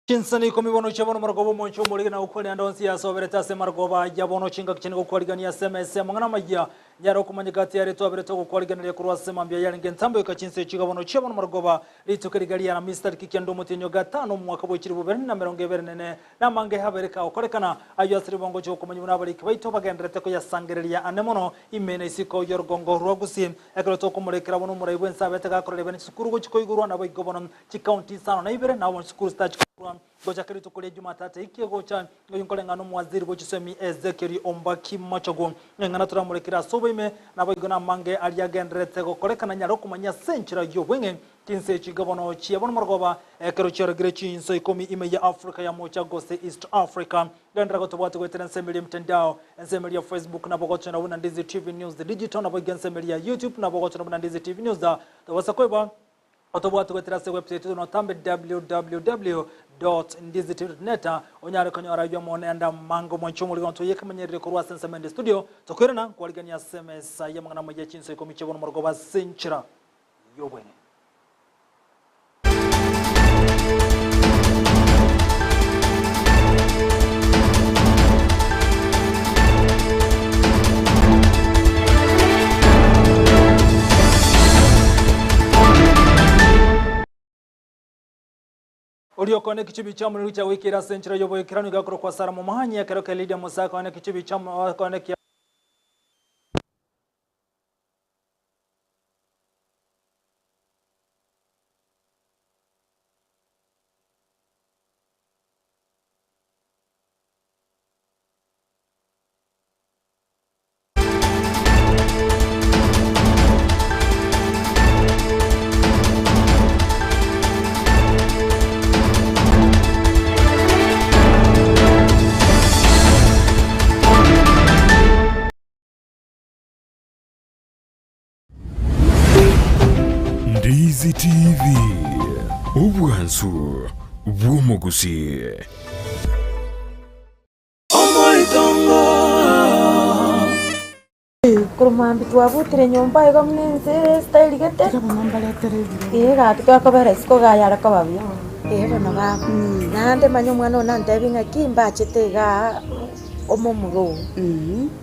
Chinsani komibono chabono margobo moncho muri na ukoli andonsi ya sobereta se margoba yabono chinga kichini gukoligania SMS mangana majya nyaro kumanyigati ya reto abereto gukoligania kurwa sema mbya yaringe ntambo yakachinse chigabono chabono margoba litukerigalia na Mr. Kikendo mutinyo gatano mwaka bwikiri bubere na meronge bernene na mange habereka ukorekana ayo asiri bongo cyo kumanyibuna bari kibaito bagendrete ko yasangerelia anemono imene isiko yorgongo rwagusi ekroto kumurekera bono murayibwe nsabete gakorele bene sukuru go chikoigurwa na boigobono chikaunti sano na ibere na won sukuru stage gocha karitu kule Jumatatu iki gocha ngolengano mwaziri bochisemi Ezekiel Ombaki Machogo ngana turamurekera soboime naboigona mange aliagendrete gokorekana nyaro kumanya senchira yobwenge kinse chigabono chiabon margoba ekero chiragrechi inso ikomi ime ya Africa ya mocha gose East Africa gendra gotobwatu gwetera nsembeli mtandao nsembeli ya Facebook na bogocho na Bunandizi TV News the digital na bogen nsembeli ya YouTube na bogocho na Bunandizi TV News da wasakweba otobwatu gwetera se website no tambe www.ndizi.net onyare konyora yo mone anda mango monchomuli gonto yekamenyerere ko rwasa nsemende studio tokwirana kwaligania SMS ya mangana moja chinso ikomi chebono margoba senchira yobwene Olio kone kichibi chamu lucha wiki ra senchira yobo ikirano gakoro kwa sara mumahanya kero ke Lydia Musaka kone kichibi chamu kone kia Ndizi TV Ubwansu Bwomogusi Kurumambi twabutire nyumba ego mninze style gete Kabamamba letere gati kwakobera isiko gayara kababyo bano ba nande manyo mwana nande binga kimba chitega omomuro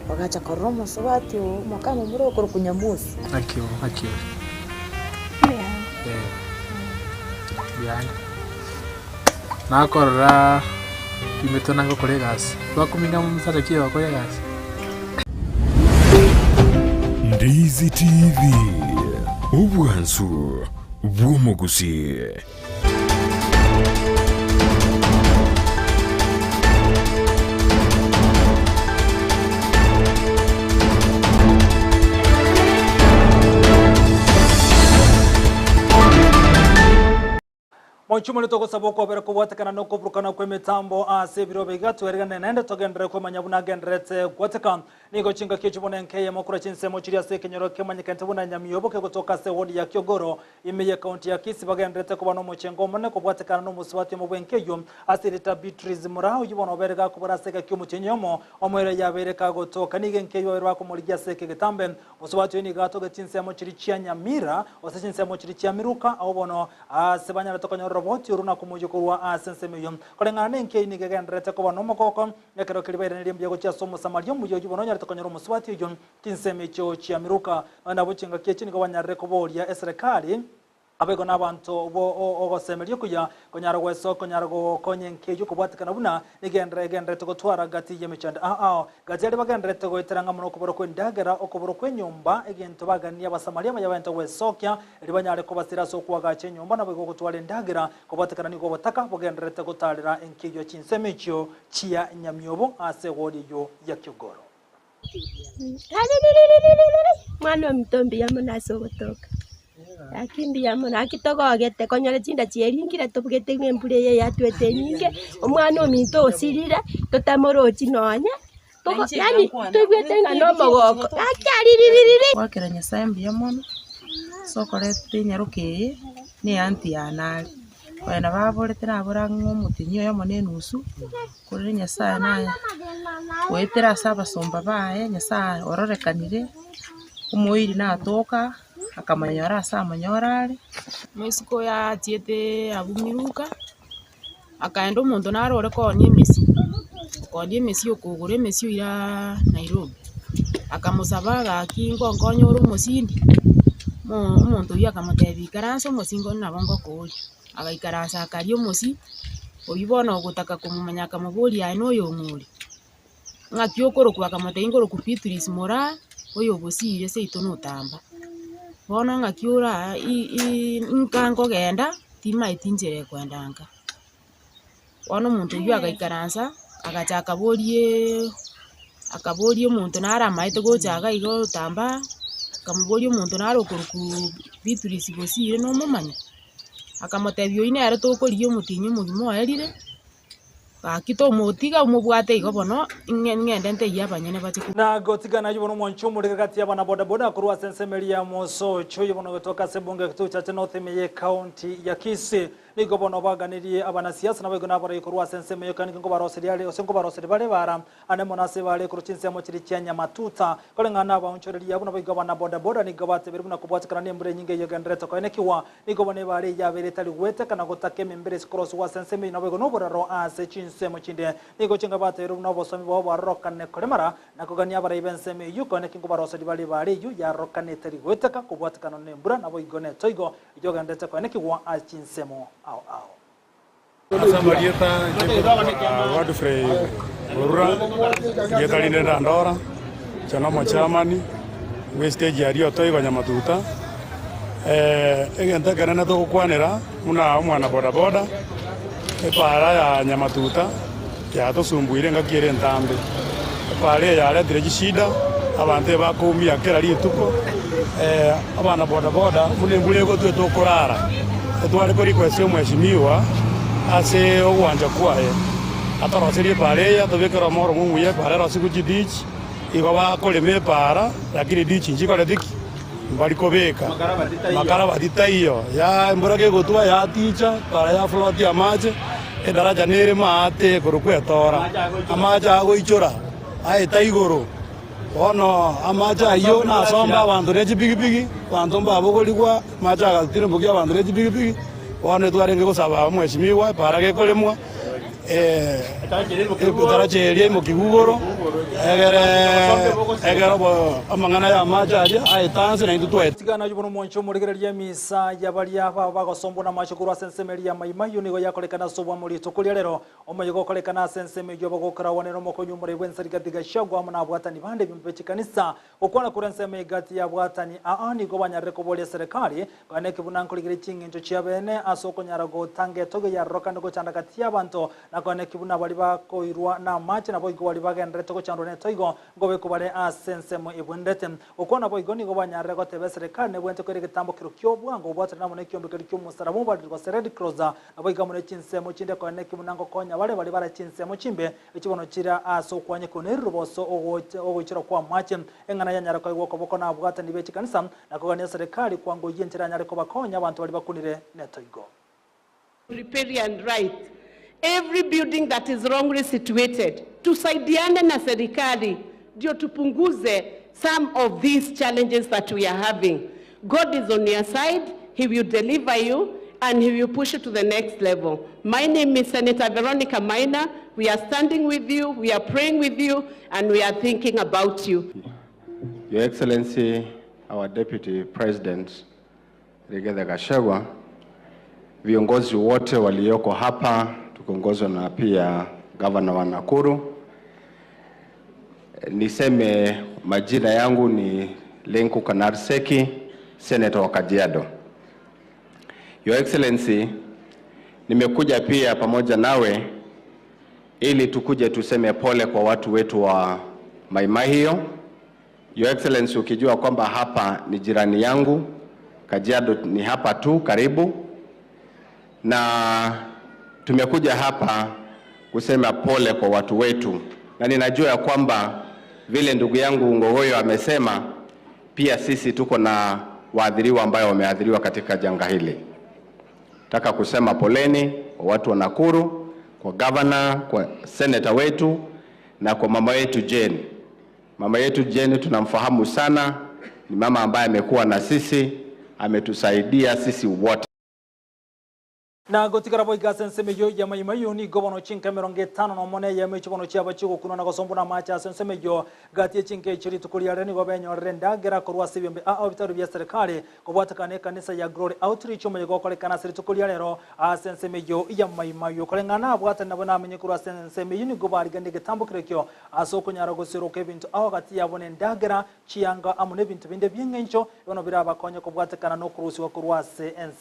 bagacha koromo sobati mukamo muro kurukunyamusi Akio Biani Nakorora Kimetona ngo kolegas Bakuminga musata kiyo kolegas Ndizi TV Ubwansu Bwomogusi Monchumuli toko saboko bera kuwatekana no kubrukana kwe mitambo ase biro begatu erigane nende togendere kwe manyabuna gendrete kuwateka nigo chinga kichibone nkeye mokura chinse mochiria se kenyoro ke manyikente buna nyamiyoboke kutoka se wodi ya Kyogoro imeye kaunti ya Kisii bagendrete kuba no mochengo mone kuwatekana no muswati mu bwenkeyo asirita Beatrice Murao yibono berega kubara seka kyumutinyomo omwere yabereka gotoka nige nkeyo berwa kumurigia seke getambe muswati ni gato gatsinse mochiri chianyamira osachinse mochiri chiamiruka obono asebanya tokanyoro roboti uruna kumujukurwa asensemeyo kolengana nenke ni gegendrete ko banomo koko yakero kilibere ndiye go chasomo samalyo muyo jibono nyare tokanyoro muswati yo tinseme cyo chiamiruka na bucinga kye ni go banyare ko bolia eserikali abego nabantu bo ogosemelyo kuya konyara gweso konyara go konyenke yo kubwatikana buna nigendre to gutwara gati yemechanda gati ari bagendre to goiteranga muno kuboro kwendagera okuboro kwenyumba egento bagania basamaria bayabento gwesokya ribanyare ko basira so kuwagache nyumba nabo go gutwara endagera kubwatikana ni go botaka bagendre to gutarira enkiyo chinsemechyo chia nyamyobo ase wodi yo ya Kyogoro mwana mtombi yamunaso gotoka Akindi yamona akitogogete konyore chinda chieringira tubugete ngembure ye yatwete nyinge omwana ominto osirira totamorochi nonya yani tubwete ngano mogoko akariririri wakera Nyasaye mbiyamono sokorete nyaruke ni anti yanali bana baborete nabora ngomutinyo yamone nusu kuri Nyasaye naye wetera saba somba baye Nyasaye ororekanire umuiri natoka akamanyora asa amanyorare Mexico ya tiete abumiruka akaenda omonto narore konia emesi okogora emesi ira Nairobi akamusaba gaki nkonyora omosindi omonto oyo akamotebia ikaransa omosingo nabo ngokori agaikaransa akaria omosi oyu bono ogotaka komumanya akamoboria aye noyo ong'ori ng'aki okorokwa akamotebia nkoroku Beatrice Moraa oyo obosire seito notamba bono ng'aki ora nkangogenda timaeti inchera ekwendanga bono omonto oyo agaikaransa agachaka akaborie omonto nara amaete gocha iga otamba akamoboria omonto nara okoroku Beatrice bosire nomomanya akamotebia oyu nere tokorigia omotinyi omogima oerire gaki tomotiga omobwate igo bono ng'ende nteiya abanyene bache na gotigana yubono mwancho muri gati y'abana boda boda kurwa sensemeri ya Mosocho yubono gotoka sebunge kitu cha North Meye County ya Kisii nigo bono baganirie abana siasa na bego nabara kurwa sensemeri kandi ngo baroseri ale osengo baroseri bale bara ane monase bale kuruchinse mo chiri cyanya matuta kole ngana baunchoreri yabo nabo abana boda boda nigo batebere buna kubwatikana nembure nyinge yegendreta ko enekiwa nigo bone bale yabere tali gwete kana gotake membere cross wa sensemeri na bego no boraro ase chinse mo chinde nigo chinga batero no bosomi bo barokane kolemara nakogania bara ibenseme yuko ne kingo baroseri bale bale yu ya rokane tali gwete ka kubwatikana nembura nabo igone toigo ijogendreta ko enekiwa achinsemo ao Samarieta Godfrey Urura Getarine Ndora chana machamani wastage yario toigo nyamatuta egenta kana to kwanera mwana boda boda para ya nyamatuta ya to sumbuire ngakire ntambe para ya retire gishida abante bakumia kera rituko abana boda boda munembure go to kurara twari kuri kwesio mheshimiwa ase ogwanja kwae atoroserie pareya tobekera moro mumuye parera sikuji beach igo bakoleme para lakini beach njikore diki mbali kobeka makara batita iyo ya mburage gotwa ya ticha para ya float ya mache edaraja nere maate korokwetora amaja agoichora ae taigoro ono amaja iyo na somba abantu reji bigi bantu mbabogorigwa maja agatire mbugia abantu reji bigi wane twarenge gusaba mheshimiwa para gekolemwa taracherie mukigugoro egero bo amangana ya majaria aitanse na indutwe tigana yubono mwancho murigereria misa yabaria bagosombo na mashukuru sensemeri ya maimayo nigo yakolekana sobwa muri tokulia rero omayigo kolekana sensemeri yo bagokara wanero mokonyu muri bwensari gatiga shagwa muna bwatani bande bimpechi kanisa okwana kurenseme gati ya bwatani nigo banyare kobolia serikali kane kibuna nkoligere chinginjo chiabene asoko nyarago tange toge ya rokano go chanda gati ya banto nakone kibuna bali bakoirwa na mache na boigo bali bagendere toko chando ne toigo ngobe kubale asensemo ibundete okona boigo nigo banyare go tebe serikali ne bwente kwere gitambo kiro kyobwa ngo bwatana namo ne kyombe kiri cyumusarabo bali go Red Cross aboiga mu chinsemo chinde kone kibuna ngo konya bale bara chinsemo chimbe ekibono kira asokwanye kone ruboso ogochira kwa mache engana yanyara ko igoko boko na bwatani bechi kanisa nakogania serikali kwango yentera nyare ko bakonya abantu bali bakunire ne toigo riparian right. Every building that is wrongly situated, tusaidiane na serikali ndio tupunguze some of these challenges that we are having. God is on your side, he will deliver you and he will push you to the next level. My name is Senator Veronica Maina. We are standing with you, we are praying with you, and we are thinking about you. Your Excellency, our Deputy President, Rigathi Gachagua, viongozi wote walioko hapa, tukiongozwa na pia Gavana wa Nakuru. Niseme majina yangu ni Lenku Kanarseki, Senator wa Kajiado. Your Excellency, nimekuja pia pamoja nawe ili tukuje tuseme pole kwa watu wetu wa Mai Mahiu. Your Excellency, ukijua kwamba hapa ni jirani yangu, Kajiado ni hapa tu karibu, na tumekuja hapa kusema pole kwa watu wetu, na ninajua ya kwamba vile ndugu yangu Ngogoyo amesema, pia sisi tuko na waadhiriwa ambao wameadhiriwa katika janga hili. Nataka kusema poleni kwa watu wa Nakuru, kwa governor, kwa senator wetu na kwa mama yetu Jane. Mama yetu Jane tunamfahamu sana, ni mama ambaye amekuwa na sisi, ametusaidia sisi wote. Na gotikara boy gasen semeyo ya mayimayo ni gobono chinka meronge tano no mone ya mechi bono chiaba chiko kuno na gosombo na macha semeyo gati chinke chiri tukuri areni gobenyo renda gera korwa sibimbe a obitaru bya serikali kubwatakane kanisa ya Glory Outreach mu yego kole kana siri tukuri arero a semeyo ya mayimayo kole ngana abwata nabona amenye kurwa semeyo ni gobari gande getambo kirekyo asoko nyara gosiro kebintu aho gati yabone ndagera chianga amune bintu binde byengencho yono biraba konye kubwatakana no kurusi wa kurwa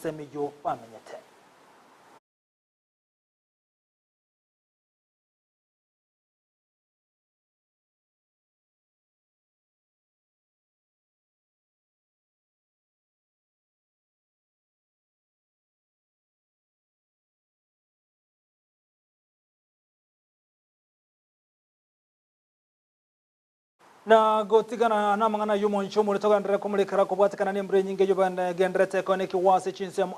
semeyo bamenyete. Na gotigana na mangana yumo nchomo litoka ndere kumulikara kubwatikana nembre nyinge yobanda gendrete koneki wase chinsem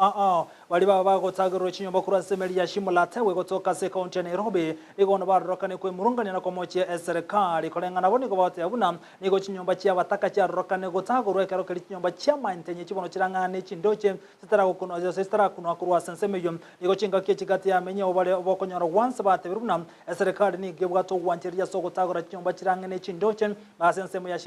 bali baba gotagero chinyomba kura semeli ya shimo latewe gotoka se county Nairobi igono barokane kwe murungani na komochi serikali kolengana boni gobote abuna nigo chinyomba chia bataka chia rokane gotagoro ekero kali chinyomba chia maintenye chibono chirangane chindoche sitara kuno zo sitara kuno kurwa sensemeyo nigo chinga kechigati ya menye obale obokonyoro once bate biruna serikali ni gebwato wancheria sogotagoro chinyomba chirangane chindoche basensemo ya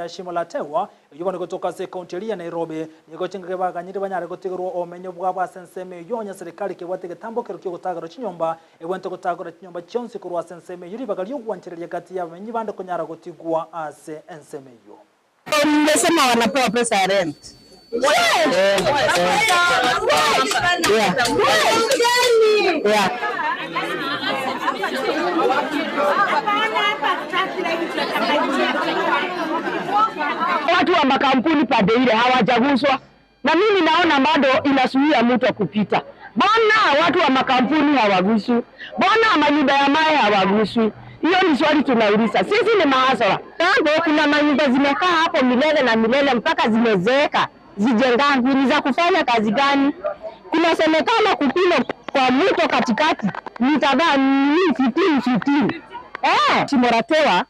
shimo latewa yubone gotoka se county ya Nairobi nigo chinga kebaganyire banyare gotigoro omenyo bwa basenseme yonya serikali kebwate getambokero kyo gotagoro chinyomba ebwente gotagoro chinyomba chonsi kurwa senseme yuri bagalyo gwancheria kati ya menyi bande konyara gotigwa ase enseme yo nimesema wanapewa pesa ya rent. Watu wa makampuni pande ile hawajaguswa, na mimi naona bado inasuia mtu kupita. Mbona watu wa makampuni hawaguswi? Mbona manyumba ya mawe hawaguswi? Hiyo ni swali tunauliza. Sisi ni mahasara. Tangu kuna manyumba zimekaa hapo milele na milele mpaka zimezeeka. Zijengangu ni za kufanya kazi gani? Kunasemekana kupima kwa mto katikati nitadha ni 15. Timoratewa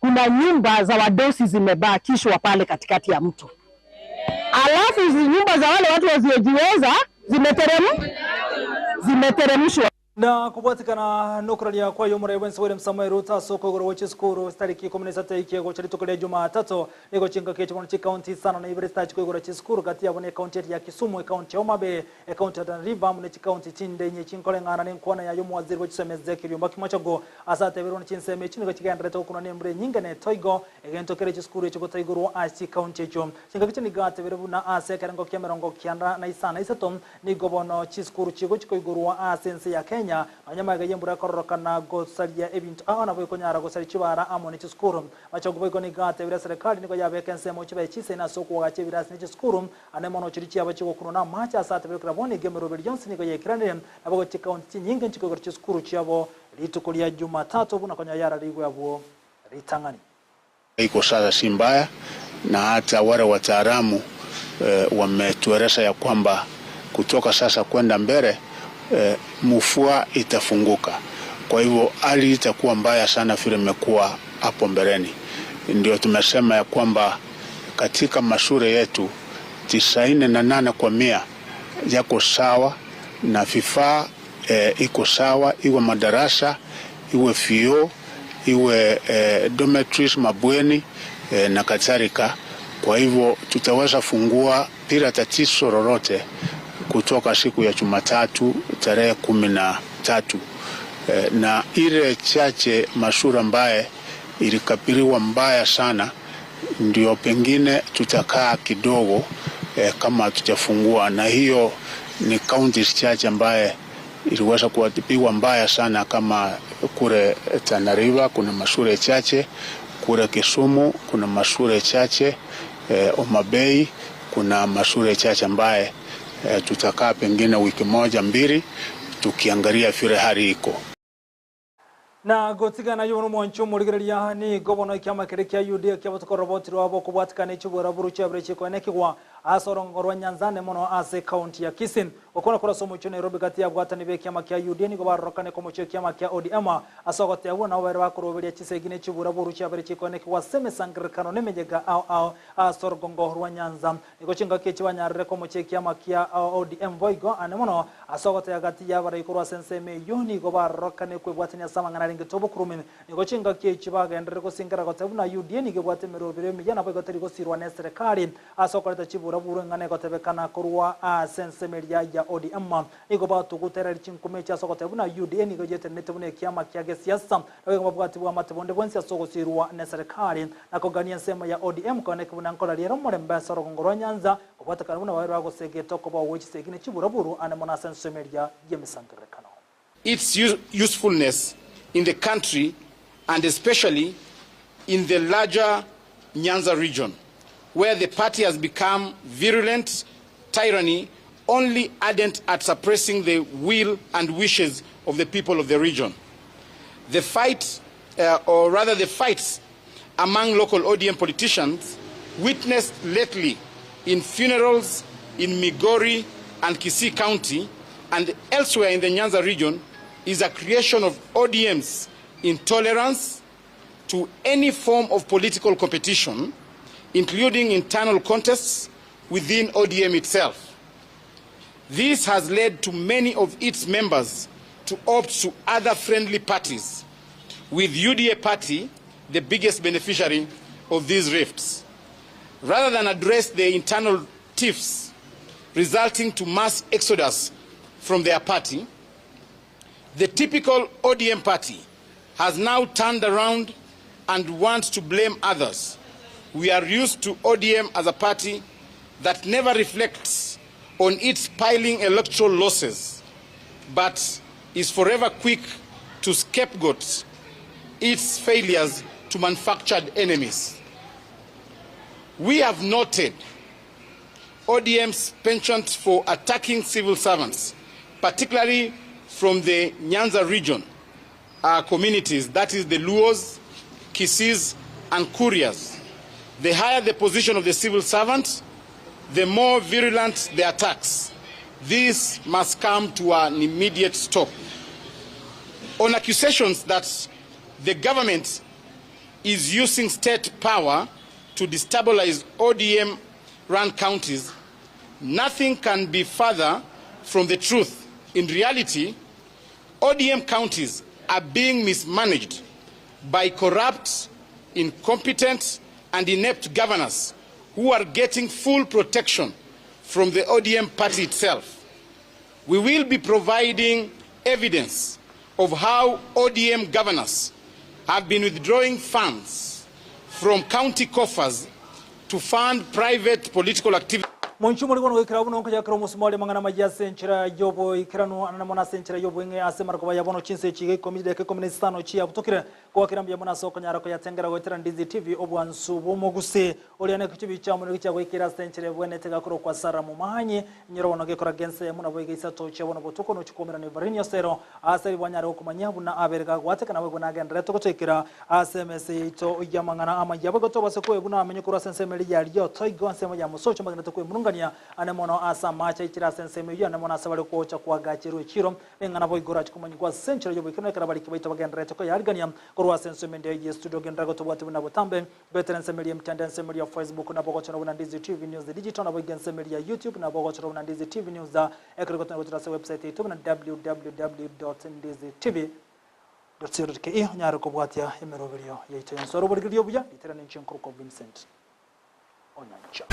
kuna nyumba za wadosi zimebakishwa pale katikati ya mto. Alafu nyumba za wale watu wasiojiweza zimeteremshwa. Na kubwatikana nokuralia kwa yomura Wensi William Samuel Ruto soko goro wachi skuru stariki 13 ikego chali tukule Jumatatu niko chinga kecho mono chi county sana na ibere start goro chi skuru kati ya bone county ya Kisumu county ya Omabe county ya Tana River mune chi county chinde nye chinkole ngana ne nkona ya yomu waziri wachi semeze kiriomba kimachago asate bero chinseme chinga chigandre to kuno nembre nyinga ne toigo egento kere chi skuru chi gotai goro achi county chom chinga kichini gate bero na ase karango kyamerongo kyanda na isana isatom ni gobono chi skuru chi gochi goro asense ya Kenya anyama gayembura korokana gosalia ebintu ana boy konyara gosali chibara amone chiskuru machogo boy koni gate bira serikali niko yabe kense mo chiba chise na soko ga chibira sine chiskuru ane mono chirichi abachigo kuno na macha sate bira kraboni gemero billions niko yekirane abo chikaunti nyinge chiko chiskuru chiabo litukulia Jumatatu buna konya yara ligo yabo ritangani iko sasa si mbaya na hata wale wataalamu wametueleza ya kwamba kutoka sasa kwenda mbele mvua itafunguka. Kwa hivyo hali itakuwa mbaya sana vile imekuwa hapo mbeleni. Ndio tumesema ya kwamba katika mashule yetu 98% yako sawa na vifaa iko sawa, iwe madarasa, iwe vyoo, iwe dormitories, mabweni na kadhalika. Kwa hivyo tutaweza fungua bila tatizo lolote kutoka siku ya Jumatatu tarehe 13. Na ile chache mashule ambaye ilikabiliwa mbaya sana ndio pengine tutakaa kidogo kama tutafungua, na hiyo ni counties chache ambaye iliweza kuadhibiwa mbaya sana kama kule Tana River kuna mashule chache, kule Kisumu kuna mashule chache, Omabay kuna mashule chache ambaye tutakaa pengine wiki moja mbili tukiangalia vile hali iko. Na gotigana yono mwancho murigeria ni gobono kyama kerekia UD kyabatoko roboti rwabo kubwatikana ichubura buruche abreche konekwa asorongorwa Nyanzane mono ase county ya Kisin okona kora somo cyo Nairobi gati ya bwatani be kyama kya UDA nigo barokane ko mucyo kyama kya ODM asogote abo nabo bari bakuroberia kisegine kibura buru cyabere kikone ki waseme sangirikano nemejega au asorgongo rwa Nyanza nigo cinga ke kibanyarre ko mucyo kyama kya ODM boygo anemono asogote gati ya bari kurwa senseme yoni go barokane ko bwatani asamangana ringe tobo kurume nigo cinga ke kibagendere ko singara gote buna UDA nigo bwate merobere mijana boygo tari go sirwa ne serikali asogote kibura buru ngane gote kana kurwa senseme ya ODM nigo batugutera rikinkume cya sogote buna UDA nigo jete netebune kyama kya siasa nawe mabwati bwa matebonde bwensi asogosirwa ne serikali nako gania sema ya ODM kone kubuna nkola rero muri mbasa rogongoro Nyanza kubata buna bari bagosege toko ba wichi segine kiburaburu ane mona sensomeria yemisangirekano. Its usefulness in the country and especially in the larger Nyanza region where the party has become virulent tyranny only ardent at suppressing the will and wishes of the people of the region. The fight, or rather the fights among local ODM politicians witnessed lately in funerals in Migori and Kisii County and elsewhere in the Nyanza region is a creation of ODM's intolerance to any form of political competition, including internal contests within ODM itself. This has led to many of its members to opt to other friendly parties, with UDA party the biggest beneficiary of these rifts. Rather than address the internal tiffs resulting to mass exodus from their party, the typical ODM party has now turned around and wants to blame others. We are used to ODM as a party that never reflects on its piling electoral losses, but is forever quick to scapegoat its failures to manufactured enemies. We have noted ODM's penchant for attacking civil servants, particularly from the Nyanza region communities, that is the Luos, Kisis, and Kurias. The higher the position of the civil servant, the more virulent the attacks. This must come to an immediate stop. On accusations that the government is using state power to destabilize ODM-run counties, nothing can be further from the truth. In reality, ODM counties are being mismanaged by corrupt, incompetent, and inept governors who are getting full protection from the ODM party itself. We will be providing evidence of how ODM governors have been withdrawing funds from county coffers to fund private political activity. Monchumo ligono ikira buno kujya kro musumali mangana majya senchira yobo ikirano anamona senchira yobo nge asemara ko yabono chinse chige komide ke komunistano chi abutokire ko kirambiye mona soko nyara ko yatengera go tira ndizi TV obwansu bomuguse oliane kichibi cha muri kya go ikira senchira bwene tega kro kwa sara mu mahanye nyiro wono ge kora gense muna boye isa to che wono botoko no chikomera ne varinyo sero asari bwanyara ko manyabu na aberga gwateka nawe go nagendere to tekira SMS to yamangana amajya bago to baseko ebuna amenye kora sense meli yali yo toigo nsemo ya musocho magana to ko anemono asa macha ikira senseme yo anemono asabale ko cha kwagachiro chiro engana boy gora chikumanya kwa century yo bikino kara bali kibaita bagendera to yargania korwa senseme ndio ye studio gendera go to bwatu na botambe veteran semeli mtandao semeli ya Facebook na bogo chona Ndizi TV News digital na bogo semeli ya YouTube na bogo chona Ndizi TV News za ekriko to na website yetu na www.ndiztv.co.ke nyaro ko bwatia emeroberio yeito nsoro burigiryo buya iterana nchinkuru ko Vincent Onyancha.